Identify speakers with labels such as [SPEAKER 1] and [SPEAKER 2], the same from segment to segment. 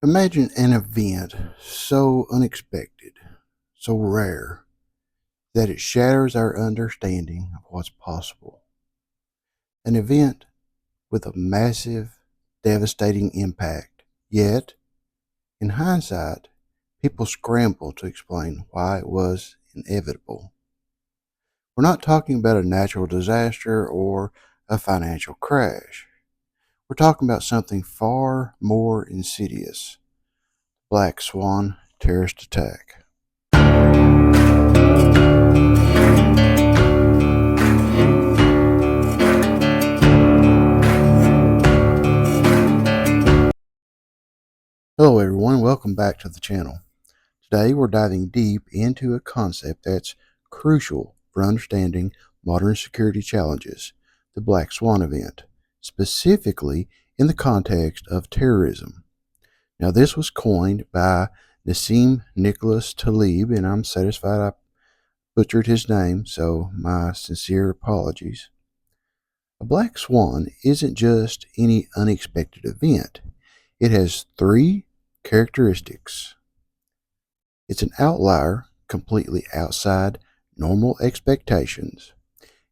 [SPEAKER 1] Imagine an event so unexpected, so rare, that it shatters our understanding of what's possible. An event with a massive, devastating impact. Yet, in hindsight, people scramble to explain why it was inevitable. We're not talking about a natural disaster or a financial crash. We're talking about something far more insidious. Black Swan Terrorist Attack. Hello everyone, welcome back to the channel. Today we're diving deep into a concept that's crucial for understanding modern security challenges, the Black Swan event, specifically in the context of terrorism. Now this was coined by Nassim Nicholas Taleb, and I'm satisfied I butchered his name, so my sincere apologies. A black swan isn't just any unexpected event. It has three characteristics. It's an outlier completely outside normal expectations.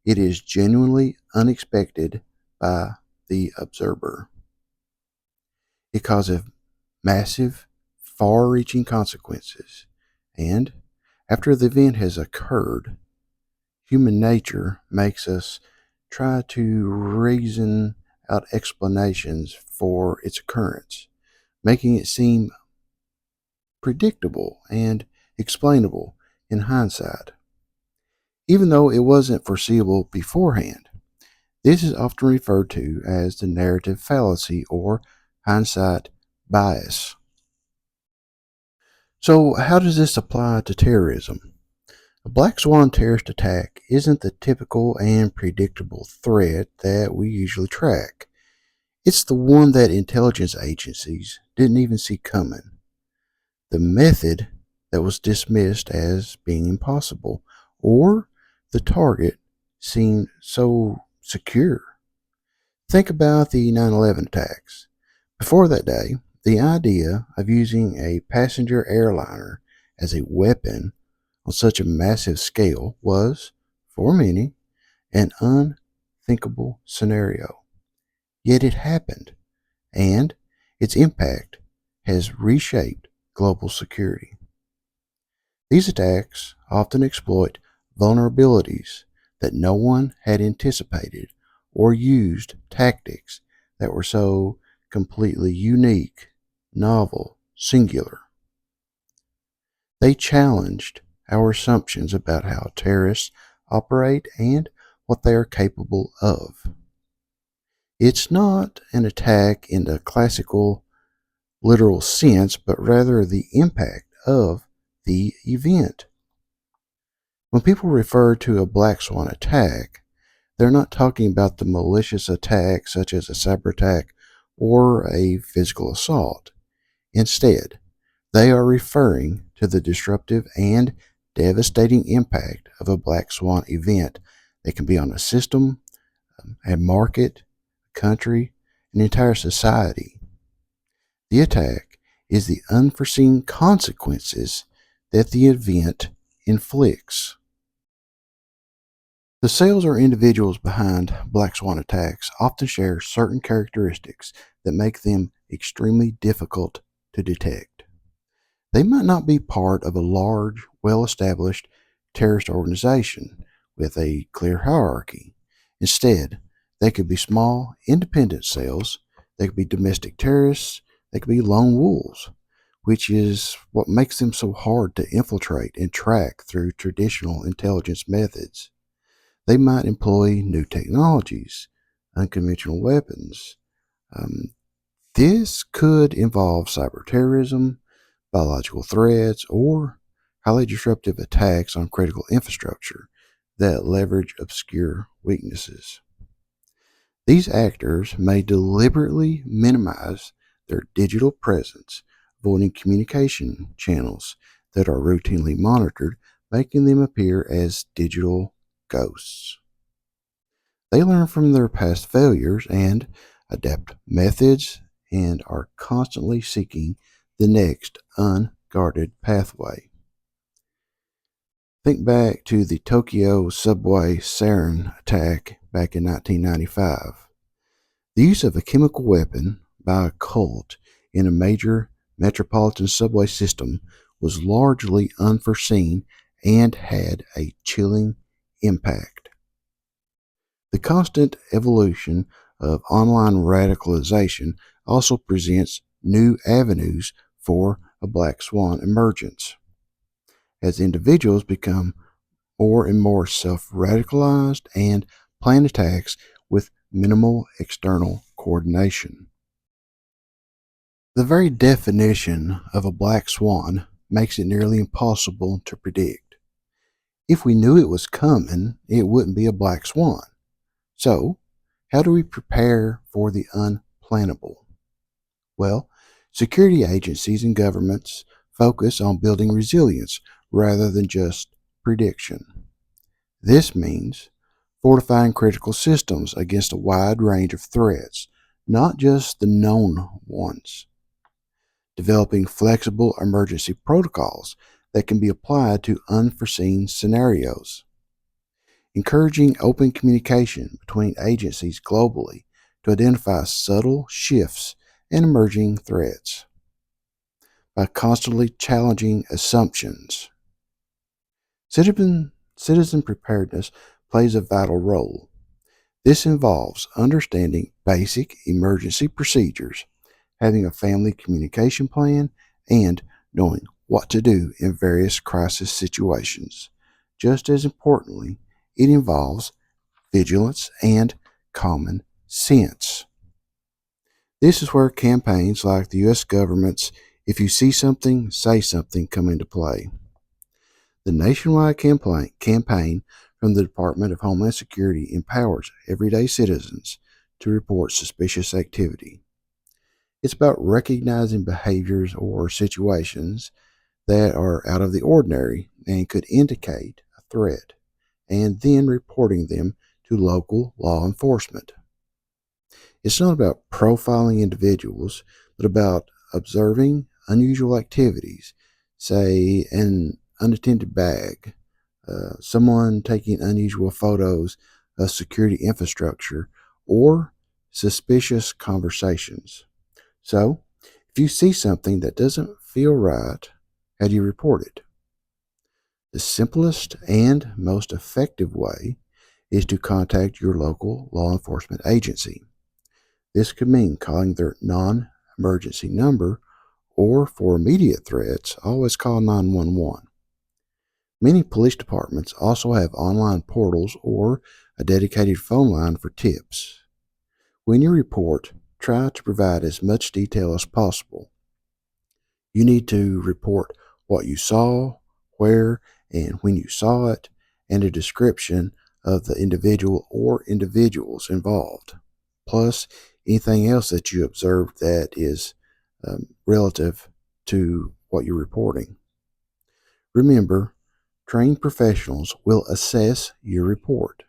[SPEAKER 1] It is genuinely unexpected by the observer. It causes massive, far reaching consequences. And after the event has occurred, human nature makes us try to reason out explanations for its occurrence, making it seem predictable and explainable in hindsight, even though it wasn't foreseeable beforehand. This is often referred to as the narrative fallacy or hindsight bias. So, how does this apply to terrorism? A Black Swan terrorist attack isn't the typical and predictable threat that we usually track. It's the one that intelligence agencies didn't even see coming. The method that was dismissed as being impossible, or the target seemed so secure. Think about the 9/11 attacks. Before that day, the idea of using a passenger airliner as a weapon on such a massive scale was, for many, an unthinkable scenario. Yet it happened, and its impact has reshaped global security. These attacks often exploit vulnerabilities that no one had anticipated or used tactics that were so completely unique, novel, singular. They challenged our assumptions about how terrorists operate and what they are capable of. It's not an attack in the classical literal sense, but rather the impact of the event. When people refer to a Black Swan attack, they're not talking about the malicious attack such as a cyber attack or a physical assault. Instead, they are referring to the disruptive and devastating impact of a Black Swan event that can be on a system, a market, a country, an entire society. The attack is the unforeseen consequences that the event inflicts. The cells or individuals behind Black Swan attacks often share certain characteristics that make them extremely difficult to detect. They might not be part of a large, well-established terrorist organization with a clear hierarchy. Instead, they could be small, independent cells, they could be domestic terrorists, they could be lone wolves, which is what makes them so hard to infiltrate and track through traditional intelligence methods. They might employ new technologies, unconventional weapons. Um, this could involve cyber terrorism, biological threats, or highly disruptive attacks on critical infrastructure that leverage obscure weaknesses. These actors may deliberately minimize their digital presence, avoiding communication channels that are routinely monitored, making them appear as digital ghosts. They learn from their past failures and adapt methods and are constantly seeking the next unguarded pathway. Think back to the Tokyo subway sarin attack back in 1995. The use of a chemical weapon by a cult in a major metropolitan subway system was largely unforeseen and had a chilling impact. The constant evolution of online radicalization also presents new avenues for a black swan emergence. As individuals become more and more self radicalized and plan attacks with minimal external coordination. The very definition of a black swan makes it nearly impossible to predict. If we knew it was coming, it wouldn't be a black swan. So, how do we prepare for the unplannable? Well, security agencies and governments focus on building resilience rather than just prediction. This means fortifying critical systems against a wide range of threats, not just the known ones. Developing flexible emergency protocols that can be applied to unforeseen scenarios. Encouraging open communication between agencies globally to identify subtle shifts and emerging threats. By constantly challenging assumptions. Citizen preparedness plays a vital role. This involves understanding basic emergency procedures, having a family communication plan, and knowing what to do in various crisis situations. Just as importantly, it involves vigilance and common sense. This is where campaigns like the U.S. government's "If you see something, say something" come into play. The nationwide campaign from the Department of Homeland Security empowers everyday citizens to report suspicious activity. It's about recognizing behaviors or situations that are out of the ordinary and could indicate a threat, and then reporting them to local law enforcement. It's not about profiling individuals, but about observing unusual activities, say an unattended bag, someone taking unusual photos of security infrastructure, or suspicious conversations. So, if you see something that doesn't feel right, how do you report it? The simplest and most effective way is to contact your local law enforcement agency. This could mean calling their non-emergency number, or for immediate threats, always call 911. Many police departments also have online portals or a dedicated phone line for tips. When you report, try to provide as much detail as possible. You need to report what you saw, where and when you saw it, and a description of the individual or individuals involved, plus anything else that you observed that is relative to what you're reporting. Remember, trained professionals will assess your report.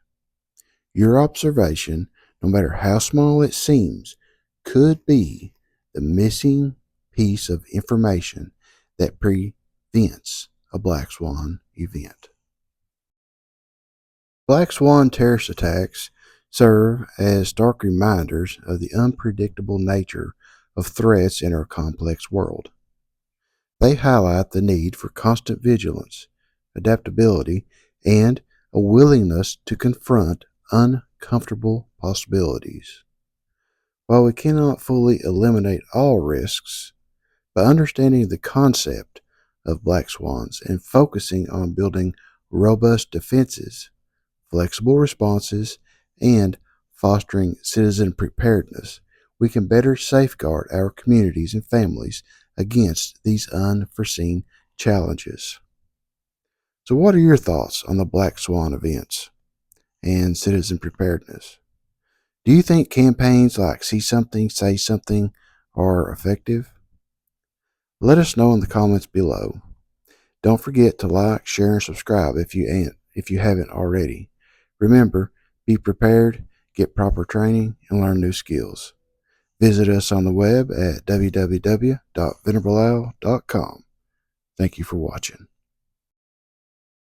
[SPEAKER 1] Your observation, no matter how small it seems, could be the missing piece of information that prevents a Black Swan event. Black Swan terrorist attacks serve as stark reminders of the unpredictable nature of threats in our complex world. They highlight the need for constant vigilance, adaptability, and a willingness to confront uncomfortable possibilities. While we cannot fully eliminate all risks, by understanding the concept of black swans and focusing on building robust defenses, flexible responses, and fostering citizen preparedness, we can better safeguard our communities and families against these unforeseen challenges. So, what are your thoughts on the Black Swan events and citizen preparedness? Do you think campaigns like See Something, Say Something are effective? Let us know in the comments below. Don't forget to like, share, and subscribe if you haven't already. Remember, be prepared, get proper training, and learn new skills. Visit us on the web at www.venerableo.com. Thank you for watching.